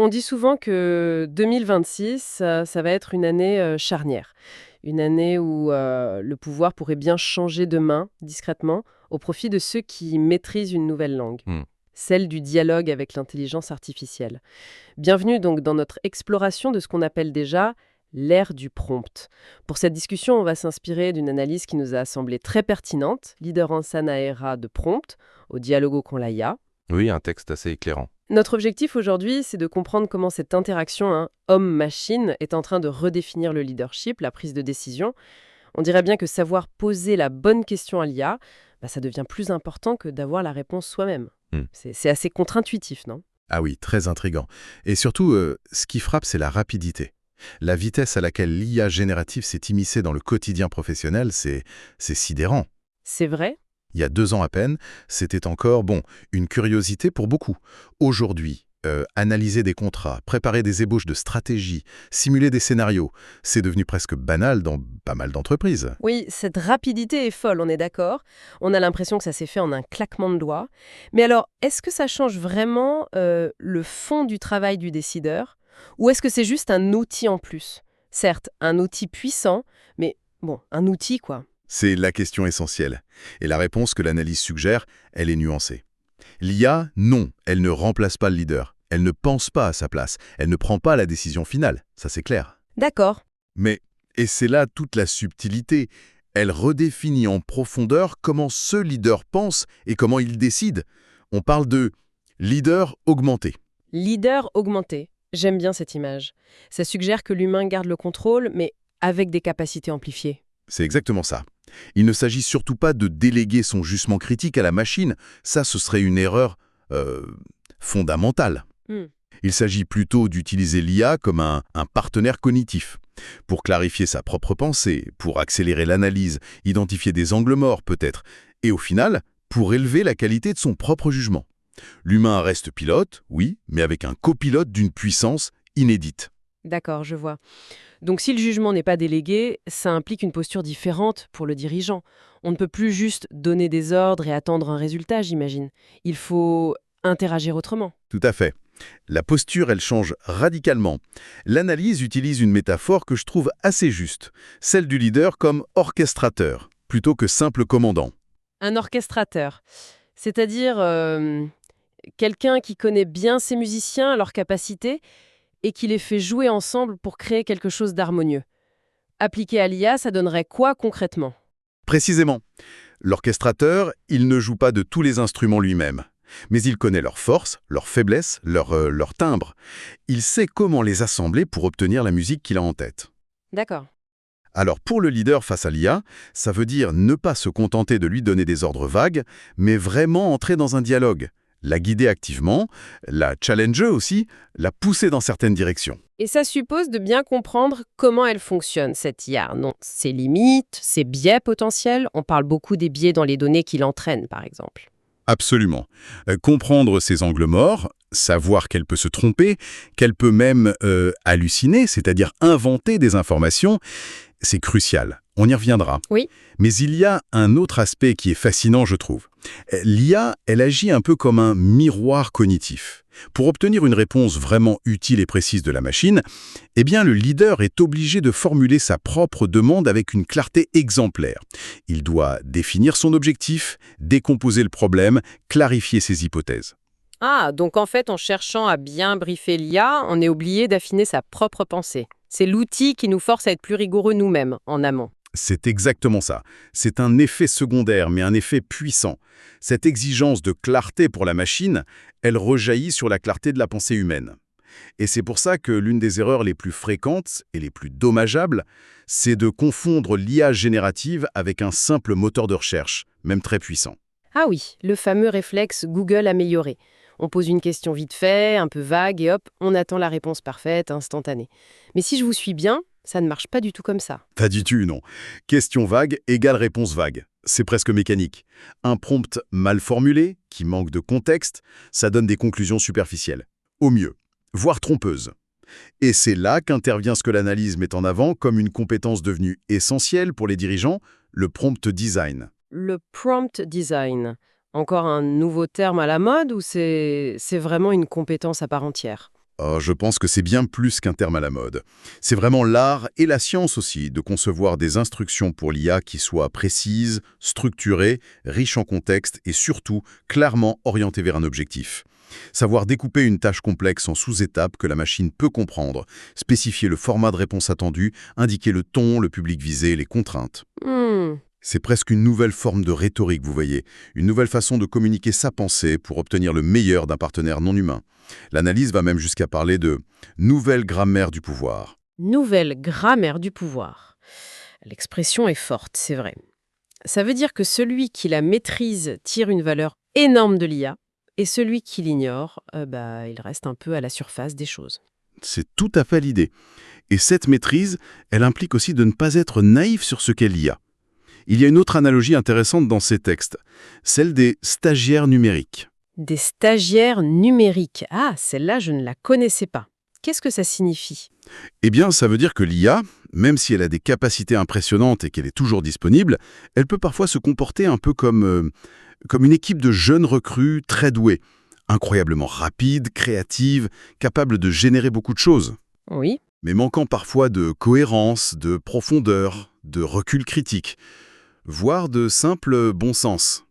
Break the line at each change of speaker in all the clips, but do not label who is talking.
On dit souvent que 2026, ça va être une année charnière. Une année où le pouvoir pourrait bien changer de main, discrètement, au profit de ceux qui maîtrisent une nouvelle langue,
Hmm.
celle du dialogue avec l'intelligence artificielle. Bienvenue donc dans notre exploration de ce qu'on appelle déjà l'ère du prompt. Pour cette discussion, on va s'inspirer d'une analyse qui nous a semblé très pertinente, Leader en Sanaera de Prompt, au Dialogo con l'IA.
Oui, un texte assez éclairant.
Notre objectif aujourd'hui, c'est de comprendre comment cette interaction homme-machine est en train de redéfinir le leadership, la prise de décision. On dirait bien que savoir poser la bonne question à l'IA, ça devient plus important que d'avoir la réponse soi-même.
Hmm.
C'est assez contre-intuitif, non?
Ah oui, très intriguant. Et surtout, ce qui frappe, c'est la rapidité. La vitesse à laquelle l'IA générative s'est immiscée dans le quotidien professionnel, c'est sidérant.
C'est vrai?
Il y a 2 ans à peine, c'était encore, une curiosité pour beaucoup. Aujourd'hui, analyser des contrats, préparer des ébauches de stratégies, simuler des scénarios, c'est devenu presque banal dans pas mal d'entreprises.
Oui, cette rapidité est folle, on est d'accord. On a l'impression que ça s'est fait en un claquement de doigts. Mais alors, est-ce que ça change vraiment le fond du travail du décideur? Ou est-ce que c'est juste un outil en plus? Certes, un outil puissant, mais bon, un outil quoi.
C'est la question essentielle. Et la réponse que l'analyse suggère, elle est nuancée. L'IA, non, elle ne remplace pas le leader. Elle ne pense pas à sa place. Elle ne prend pas la décision finale. Ça, c'est clair.
D'accord.
Mais, et c'est là toute la subtilité, elle redéfinit en profondeur comment ce leader pense et comment il décide. On parle de leader augmenté.
Leader augmenté. J'aime bien cette image. Ça suggère que l'humain garde le contrôle, mais avec des capacités amplifiées.
C'est exactement ça. Il ne s'agit surtout pas de déléguer son jugement critique à la machine. Ça, ce serait une erreur fondamentale.
Hmm.
Il s'agit plutôt d'utiliser l'IA comme un partenaire cognitif, pour clarifier sa propre pensée, pour accélérer l'analyse, identifier des angles morts peut-être, et au final, pour élever la qualité de son propre jugement. L'humain reste pilote, oui, mais avec un copilote d'une puissance inédite.
D'accord, je vois. Donc si le jugement n'est pas délégué, ça implique une posture différente pour le dirigeant. On ne peut plus juste donner des ordres et attendre un résultat, j'imagine. Il faut interagir autrement.
Tout à fait. La posture, elle change radicalement. L'analyse utilise une métaphore que je trouve assez juste, celle du leader comme orchestrateur, plutôt que simple commandant.
Un orchestrateur, c'est-à-dire quelqu'un qui connaît bien ses musiciens, leurs capacités, et qui les fait jouer ensemble pour créer quelque chose d'harmonieux. Appliqué à l'IA, ça donnerait quoi concrètement?
Précisément, l'orchestrateur, il ne joue pas de tous les instruments lui-même, mais il connaît leurs forces, leurs faiblesses, leurs timbres. Il sait comment les assembler pour obtenir la musique qu'il a en tête.
D'accord.
Alors pour le leader face à l'IA, ça veut dire ne pas se contenter de lui donner des ordres vagues, mais vraiment entrer dans un dialogue, la guider activement, la challenger aussi, la pousser dans certaines directions.
Et ça suppose de bien comprendre comment elle fonctionne, cette IA. Non, ses limites, ses biais potentiels. On parle beaucoup des biais dans les données qu'il entraîne, par exemple.
Absolument. Comprendre ses angles morts, savoir qu'elle peut se tromper, qu'elle peut même halluciner, c'est-à-dire inventer des informations, c'est crucial. On y reviendra.
Oui.
Mais il y a un autre aspect qui est fascinant, je trouve. L'IA, elle agit un peu comme un miroir cognitif. Pour obtenir une réponse vraiment utile et précise de la machine, eh bien le leader est obligé de formuler sa propre demande avec une clarté exemplaire. Il doit définir son objectif, décomposer le problème, clarifier ses hypothèses.
Ah, donc en fait, en cherchant à bien briefer l'IA, on est oublié d'affiner sa propre pensée. C'est l'outil qui nous force à être plus rigoureux nous-mêmes, en amont.
C'est exactement ça. C'est un effet secondaire, mais un effet puissant. Cette exigence de clarté pour la machine, elle rejaillit sur la clarté de la pensée humaine. Et c'est pour ça que l'une des erreurs les plus fréquentes et les plus dommageables, c'est de confondre l'IA générative avec un simple moteur de recherche, même très puissant.
Ah oui, le fameux réflexe Google amélioré. On pose une question vite fait, un peu vague, et hop, on attend la réponse parfaite, instantanée. Mais si je vous suis bien, ça ne marche pas du tout comme ça.
Pas du tout, non. Question vague égale réponse vague. C'est presque mécanique. Un prompt mal formulé, qui manque de contexte, ça donne des conclusions superficielles. Au mieux, voire trompeuses. Et c'est là qu'intervient ce que l'analyse met en avant comme une compétence devenue essentielle pour les dirigeants, le prompt design.
Le prompt design, encore un nouveau terme à la mode ou c'est vraiment une compétence à part entière?
Je pense que c'est bien plus qu'un terme à la mode. C'est vraiment l'art et la science aussi de concevoir des instructions pour l'IA qui soient précises, structurées, riches en contexte et surtout clairement orientées vers un objectif. Savoir découper une tâche complexe en sous-étapes que la machine peut comprendre, spécifier le format de réponse attendu, indiquer le ton, le public visé, les contraintes.
Hmm.
C'est presque une nouvelle forme de rhétorique, vous voyez, une nouvelle façon de communiquer sa pensée pour obtenir le meilleur d'un partenaire non humain. L'analyse va même jusqu'à parler de nouvelle grammaire du pouvoir.
Nouvelle grammaire du pouvoir. L'expression est forte, c'est vrai. Ça veut dire que celui qui la maîtrise tire une valeur énorme de l'IA, et celui qui l'ignore, il reste un peu à la surface des choses.
C'est tout à fait l'idée. Et cette maîtrise, elle implique aussi de ne pas être naïf sur ce qu'est l'IA. Il y a une autre analogie intéressante dans ces textes, celle des stagiaires numériques.
Des stagiaires numériques. Ah, celle-là, je ne la connaissais pas. Qu'est-ce que ça signifie?
Eh bien, ça veut dire que l'IA, même si elle a des capacités impressionnantes et qu'elle est toujours disponible, elle peut parfois se comporter un peu comme une équipe de jeunes recrues très douées, incroyablement rapides, créatives, capables de générer beaucoup de choses,
Oui.
mais manquant parfois de cohérence, de profondeur, de recul critique, voire de simple bon sens.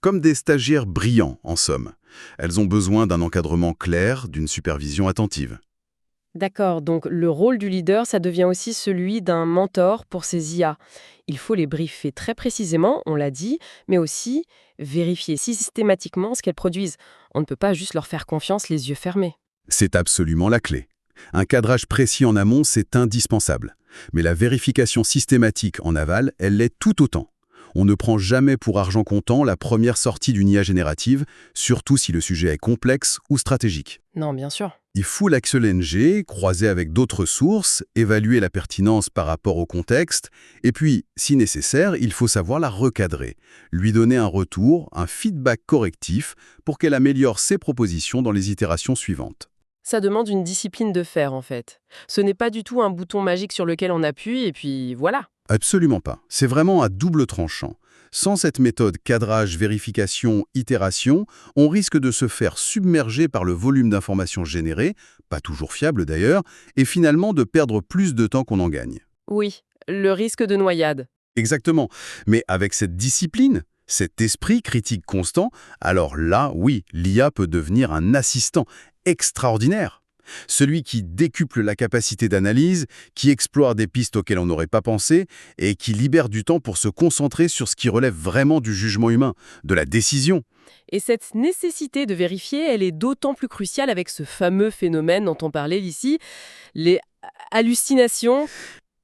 Comme des stagiaires brillants, en somme. Elles ont besoin d'un encadrement clair, d'une supervision attentive.
D'accord, donc le rôle du leader, ça devient aussi celui d'un mentor pour ces IA. Il faut les briefer très précisément, on l'a dit, mais aussi vérifier systématiquement ce qu'elles produisent. On ne peut pas juste leur faire confiance les yeux fermés.
C'est absolument la clé. Un cadrage précis en amont, c'est indispensable. Mais la vérification systématique en aval, elle l'est tout autant. On ne prend jamais pour argent comptant la première sortie d'une IA générative, surtout si le sujet est complexe ou stratégique.
Non, bien sûr.
Il faut l'axel-NG, croiser avec d'autres sources, évaluer la pertinence par rapport au contexte, et puis, si nécessaire, il faut savoir la recadrer, lui donner un retour, un feedback correctif pour qu'elle améliore ses propositions dans les itérations suivantes.
Ça demande une discipline de fer, en fait. Ce n'est pas du tout un bouton magique sur lequel on appuie et puis voilà.
Absolument pas. C'est vraiment à double tranchant. Sans cette méthode cadrage, vérification, itération, on risque de se faire submerger par le volume d'informations générées, pas toujours fiable d'ailleurs, et finalement de perdre plus de temps qu'on en gagne.
Oui, le risque de noyade.
Exactement. Mais avec cette discipline, cet esprit critique constant, alors là, oui, l'IA peut devenir un assistant extraordinaire. Celui qui décuple la capacité d'analyse, qui explore des pistes auxquelles on n'aurait pas pensé et qui libère du temps pour se concentrer sur ce qui relève vraiment du jugement humain, de la décision.
Et cette nécessité de vérifier, elle est d'autant plus cruciale avec ce fameux phénomène dont on parlait ici, les hallucinations.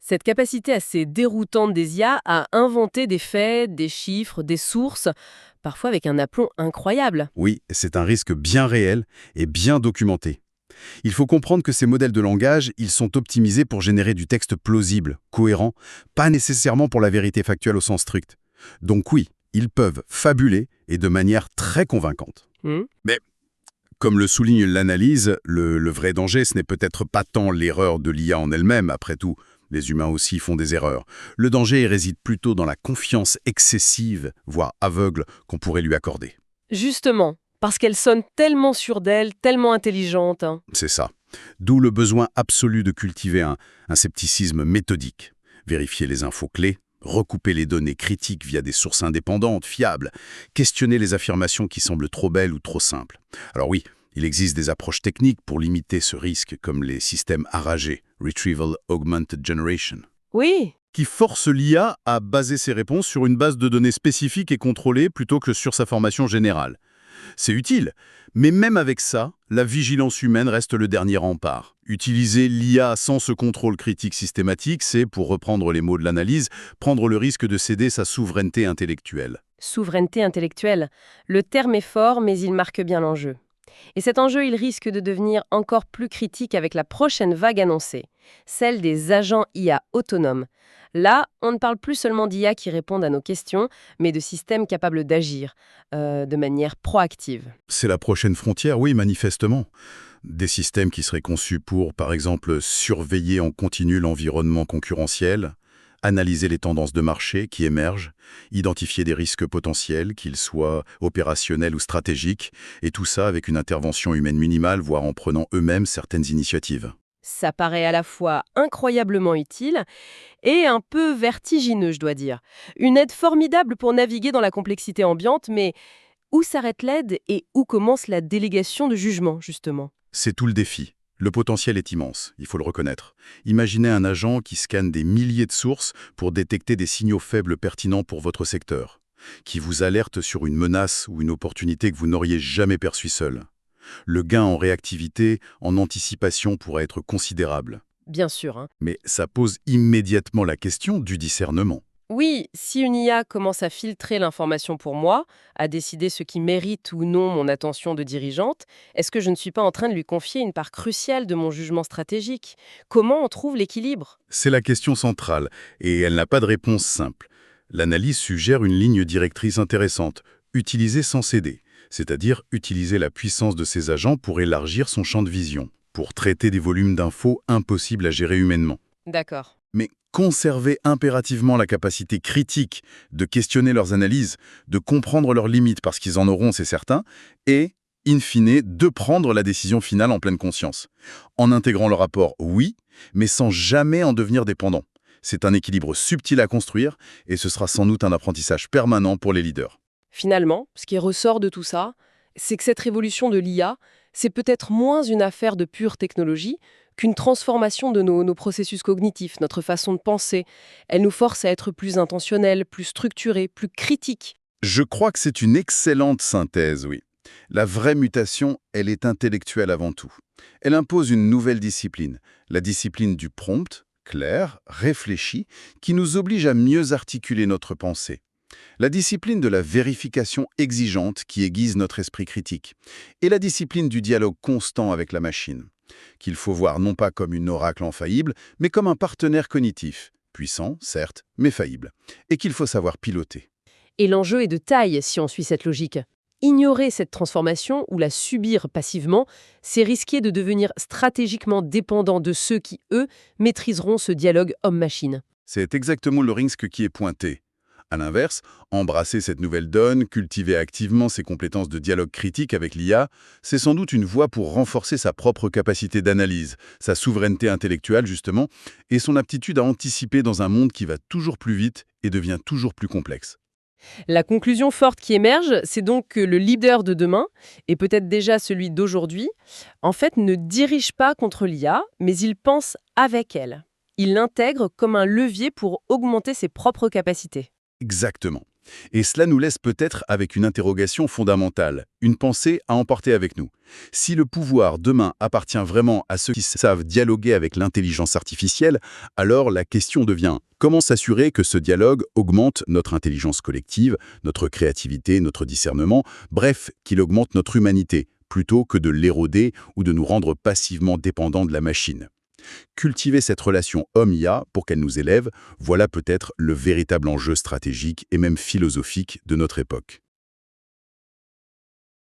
Cette capacité assez déroutante des IA à inventer des faits, des chiffres, des sources, parfois avec un aplomb incroyable.
Oui, c'est un risque bien réel et bien documenté. Il faut comprendre que ces modèles de langage, ils sont optimisés pour générer du texte plausible, cohérent, pas nécessairement pour la vérité factuelle au sens strict. Donc oui, ils peuvent fabuler et de manière très convaincante. Mais, comme le souligne l'analyse, le vrai danger, ce n'est peut-être pas tant l'erreur de l'IA en elle-même, après tout. Les humains aussi font des erreurs. Le danger réside plutôt dans la confiance excessive, voire aveugle, qu'on pourrait lui accorder.
Justement, parce qu'elle sonne tellement sûre d'elle, tellement intelligente.
C'est ça. D'où le besoin absolu de cultiver un scepticisme méthodique. Vérifier les infos clés, recouper les données critiques via des sources indépendantes, fiables, questionner les affirmations qui semblent trop belles ou trop simples. Alors oui, il existe des approches techniques pour limiter ce risque, comme les systèmes RAG, Retrieval Augmented Generation,
Oui,
qui forcent l'IA à baser ses réponses sur une base de données spécifique et contrôlée plutôt que sur sa formation générale. C'est utile, mais même avec ça, la vigilance humaine reste le dernier rempart. Utiliser l'IA sans ce contrôle critique systématique, c'est, pour reprendre les mots de l'analyse, prendre le risque de céder sa souveraineté intellectuelle.
souveraineté intellectuelle. Le terme est fort, mais il marque bien l'enjeu. Et cet enjeu, il risque de devenir encore plus critique avec la prochaine vague annoncée, celle des agents IA autonomes. Là, on ne parle plus seulement d'IA qui répondent à nos questions, mais de systèmes capables d'agir de manière proactive.
C'est la prochaine frontière, oui, manifestement. Des systèmes qui seraient conçus pour, par exemple, surveiller en continu l'environnement concurrentiel, analyser les tendances de marché qui émergent, identifier des risques potentiels, qu'ils soient opérationnels ou stratégiques, et tout ça avec une intervention humaine minimale, voire en prenant eux-mêmes certaines initiatives.
Ça paraît à la fois incroyablement utile et un peu vertigineux, je dois dire. Une aide formidable pour naviguer dans la complexité ambiante, mais où s'arrête l'aide et où commence la délégation de jugement, justement?
C'est tout le défi. Le potentiel est immense, il faut le reconnaître. Imaginez un agent qui scanne des milliers de sources pour détecter des signaux faibles pertinents pour votre secteur, qui vous alerte sur une menace ou une opportunité que vous n'auriez jamais perçue seul. Le gain en réactivité, en anticipation pourrait être considérable.
Bien sûr, hein.
Mais ça pose immédiatement la question du discernement.
Oui, si une IA commence à filtrer l'information pour moi, à décider ce qui mérite ou non mon attention de dirigeante, est-ce que je ne suis pas en train de lui confier une part cruciale de mon jugement stratégique? Comment on trouve l'équilibre?
C'est la question centrale, et elle n'a pas de réponse simple. L'analyse suggère une ligne directrice intéressante, utiliser sans céder, c'est-à-dire utiliser la puissance de ses agents pour élargir son champ de vision, pour traiter des volumes d'infos impossibles à gérer humainement.
D'accord.
Mais conserver impérativement la capacité critique de questionner leurs analyses, de comprendre leurs limites parce qu'ils en auront, c'est certain, et, in fine, de prendre la décision finale en pleine conscience. En intégrant le rapport, oui, mais sans jamais en devenir dépendant. C'est un équilibre subtil à construire et ce sera sans doute un apprentissage permanent pour les leaders.
Finalement, ce qui ressort de tout ça, c'est que cette révolution de l'IA, c'est peut-être moins une affaire de pure technologie qu'une transformation de nos processus cognitifs, notre façon de penser. Elle nous force à être plus intentionnels, plus structurés, plus critiques.
Je crois que c'est une excellente synthèse, oui. La vraie mutation, elle est intellectuelle avant tout. Elle impose une nouvelle discipline, la discipline du prompt, clair, réfléchi, qui nous oblige à mieux articuler notre pensée. La discipline de la vérification exigeante qui aiguise notre esprit critique. Et la discipline du dialogue constant avec la machine, qu'il faut voir non pas comme une oracle infaillible, mais comme un partenaire cognitif, puissant, certes, mais faillible, et qu'il faut savoir piloter.
Et l'enjeu est de taille si on suit cette logique. Ignorer cette transformation ou la subir passivement, c'est risquer de devenir stratégiquement dépendant de ceux qui, eux, maîtriseront ce dialogue homme-machine.
C'est exactement le risque qui est pointé. À l'inverse, embrasser cette nouvelle donne, cultiver activement ses compétences de dialogue critique avec l'IA, c'est sans doute une voie pour renforcer sa propre capacité d'analyse, sa souveraineté intellectuelle justement, et son aptitude à anticiper dans un monde qui va toujours plus vite et devient toujours plus complexe.
La conclusion forte qui émerge, c'est donc que le leader de demain, et peut-être déjà celui d'aujourd'hui, en fait ne dirige pas contre l'IA, mais il pense avec elle. Il l'intègre comme un levier pour augmenter ses propres capacités.
Exactement. Et cela nous laisse peut-être avec une interrogation fondamentale, une pensée à emporter avec nous. Si le pouvoir demain appartient vraiment à ceux qui savent dialoguer avec l'intelligence artificielle, alors la question devient comment s'assurer que ce dialogue augmente notre intelligence collective, notre créativité, notre discernement, bref, qu'il augmente notre humanité, plutôt que de l'éroder ou de nous rendre passivement dépendants de la machine. Cultiver cette relation homme-IA pour qu'elle nous élève, voilà peut-être le véritable enjeu stratégique et même philosophique de notre époque.